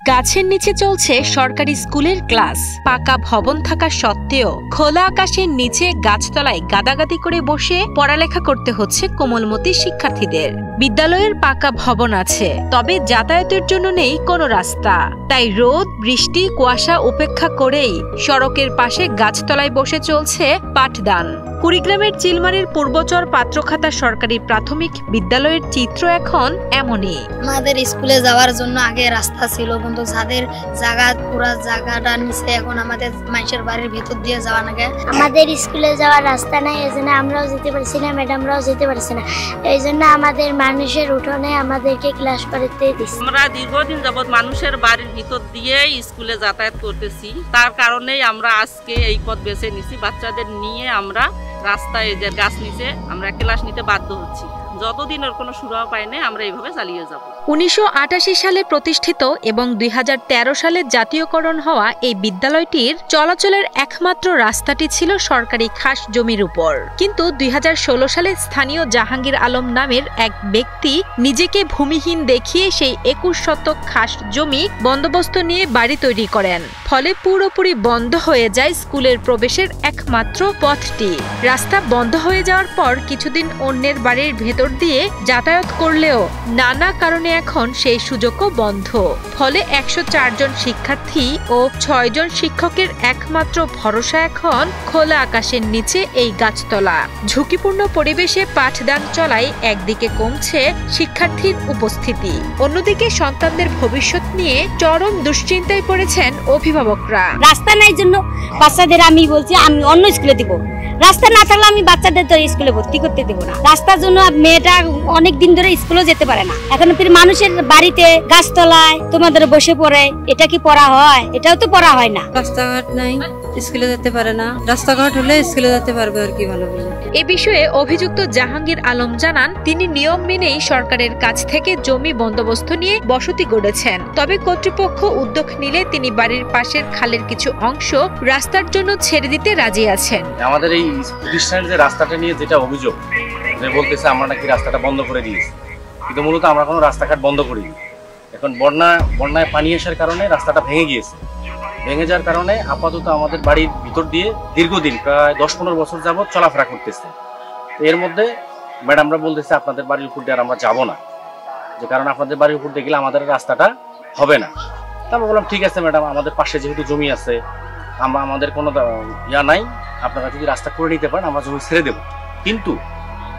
গাছের নিচে চলছে সরকারি স্কুলের ক্লাস। পাকা ভবন থাকা সত্ত্বেও খোলা আকাশের নিচে গাছতলায় গাদাগাদি করে বসে পড়ালেখা করতে হচ্ছে কোমলমতি শিক্ষার্থীদের। বিদ্যালয়ের পাকা ভবন আছে, তবে যাতায়াতের জন্য নেই কোনো রাস্তা। তাই রোদ, বৃষ্টি, কুয়াশা উপেক্ষা করেই সড়কের পাশে গাছতলায় বসে চলছে পাঠদান। কুড়িগ্রামের চিলমারির পূর্বচর পাত্রখাতা সরকারি প্রাথমিক বিদ্যালয়ের চিত্র এখন এমনই। আমাদের স্কুলে যাওয়ার জন্য আগে রাস্তা ছিল, কিন্তু যাদের জায়গা পুরো জায়গাটা নিচে, এখন আমাদের মানুষের বাড়ির ভিতর দিয়ে যাওয়া লাগে। আমাদের স্কুলে যাওয়ার রাস্তা নাই, এই জন্য আমরাও যেতে পারছি না, ম্যাডামরাও যেতে পারছি না। এই জন্য আমাদের মানুষের উঠোনে আমাদেরকে ক্লাস করতে দিচ্ছে। আমরা দীর্ঘদিন যাবৎ মানুষের বাড়ির ভিতর দিয়ে স্কুলে যাতায়াত করতেছি, তার কারণেই আমরা আজকে এই পথ বেছে নিছি। বাচ্চাদের নিয়ে আমরা রাস্তায় যে গাছ নিচে আমরা ক্লাস নিতে বাধ্য হচ্ছি। যতদিন ওর কোনো সুরাহা পাই না, আমরা এইভাবে চালিয়ে যাব। 1988 সালে প্রতিষ্ঠিত এবং 2013 সালে জাতীয়করণ হওয়া এই বিদ্যালয়টির চলাচলের একমাত্র রাস্তাটি ছিল সরকারি খাস জমির উপর। কিন্তু 2016 সালে স্থানীয় জাহাঙ্গীর আলম নামের এক ব্যক্তি নিজেকে ভূমিহীন দেখিয়ে সেই 21 শতক খাস জমি বন্দোবস্ত নিয়ে বাড়ি তৈরি করেন। ফলে পুরোপুরি বন্ধ হয়ে যায় স্কুলের প্রবেশের একমাত্র পথটি। রাস্তা বন্ধ হয়ে যাওয়ার পর কিছুদিন অন্যের বাড়ির ভেতর দিয়ে যাতায়াত করলেও নানা কারণে এখন সেই সুযোগও বন্ধ। ফলে 104 জন শিক্ষার্থী ও 6 জন শিক্ষকের একমাত্র ভরসা এখন খোলা আকাশের নিচে এই গাছতলা। ঝুঁকিপূর্ণ পরিবেশে পাঠদান চলায় একদিকে কমছে শিক্ষার্থীর উপস্থিতি, অন্যদিকে সন্তানদের ভবিষ্যৎ নিয়ে চরম দুশ্চিন্তায় পড়েছেন অভিভাবকরা। রাস্তা নাই জন্য বাচ্চাদের আমি বলছি আমি অন্য স্কুলে দিব। রাস্তা না থাকলে আমি বাচ্চাদের তো স্কুলে ভর্তি করতে দেবো না। রাস্তার জন্য মেয়েটা অনেক দিন ধরে স্কুলে যেতে পারে না। এখন মানুষের বাড়িতে গাছতলায় তোমাদের বসে পড়ে, এটা কি পড়া হয়? এটাও তো পড়া হয় না। রাস্তাঘাট নাই, স্কুলে যেতে পারে না। রাস্তাঘাট হলে স্কুলে যেতে পারবে আর কি ভালো বলে। এ বিষয়ে অভিযুক্ত জাহাঙ্গীর আলম জানান, তিনি নিয়ম মেনেই সরকারের কাছ থেকে জমি বন্দোবস্ত নিয়ে বসতি গড়েছেন। তবে কর্তৃপক্ষ উদ্যোগ নিলে তিনি বাড়ির পাশের খালের কিছু অংশ রাস্তার জন্য ছেড়ে দিতে রাজি আছেন। আমাদের এই প্রতিষ্ঠানের যে রাস্তাটা নিয়ে যেটা অভিযোগ, যে বলতেছে আমরা নাকি রাস্তাটা বন্ধ করে দিয়েছি, কিন্তু মূলত আমরা কোনো রাস্তাঘাট বন্ধ করিনি। এখন বন্যায় পানি আসার কারণে রাস্তাটা ভেঙে গিয়েছে। ভেঙে যাওয়ার কারণে আপাতত আমাদের বাড়ির ভিতর দিয়ে দীর্ঘদিন প্রায় 10-15 বছর যাবৎ চলাফেরা করতেছে। এর মধ্যে ম্যাডামরা বলতেছে আপনাদের বাড়ির উপর দিয়ে আর আমরা যাবো না, যে কারণ আপনাদের বাড়ির উপর দিয়ে গেলে আমাদের রাস্তাটা হবে না। তা আমরা বললাম ঠিক আছে ম্যাডাম, আমাদের পাশে যেহেতু জমি আছে, আমাদের কোনো নাই, আপনারা যদি রাস্তা করে নিতে পারেন আমরা জমি ছেড়ে দেবো। কিন্তু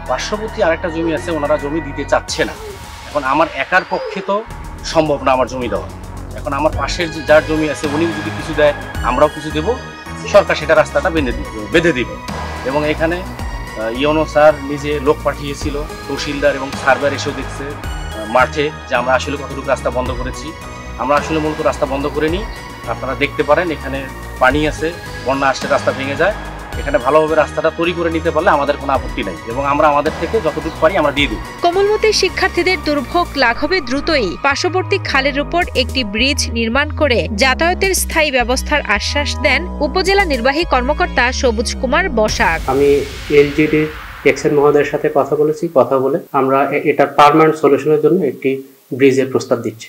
পার্শ্ববর্তী আরেকটা জমি আছে, ওনারা জমি দিতে চাচ্ছে না। এখন আমার একার পক্ষে তো সম্ভব না আমার জমি দেওয়া। এখন আমার পাশের যার জমি আছে উনি যদি কিছু দেয়, আমরাও কিছু দেব, সরকার সেটা রাস্তাটা বেঁধে দিবে। এবং এখানে ইওনো স্যার নিজে লোক পাঠিয়েছিল, তহসিলদার এবং সার্ভার এসেও দেখছে মাঠে যে আমরা আসলে কতটুকু রাস্তা বন্ধ করেছি। আমরা আসলে মূলত রাস্তা বন্ধ করিনি। আপনারা দেখতে পারেন এখানে পানি আছে, বন্যা আসলে রাস্তা ভেঙে যায়। এখানে ভালোভাবে রাস্তাটা তৈরি করে নিতে পারলে আমাদের কোনো আপত্তি নাই, এবং আমরা আমাদের থেকে যতটুকু পারি আমরা দিয়ে দিই। কোমলমতি শিক্ষার্থীদের দুর্ভোগ লাঘবে দ্রুতই পার্শ্ববর্তী খালের উপর একটি ব্রিজ নির্মাণ করে যাতায়াতের স্থায়ী ব্যবস্থার আশ্বাস দেন উপজেলা নির্বাহী কর্মকর্তা সবুজ কুমার বসাক। আমি এলজিডি এক্সএন মহোদয়ের সাথে কথা বলে আমরা এটা পার্মানেন্ট সলিউশনের জন্য একটি ব্রিজের প্রস্তাব দিচ্ছি।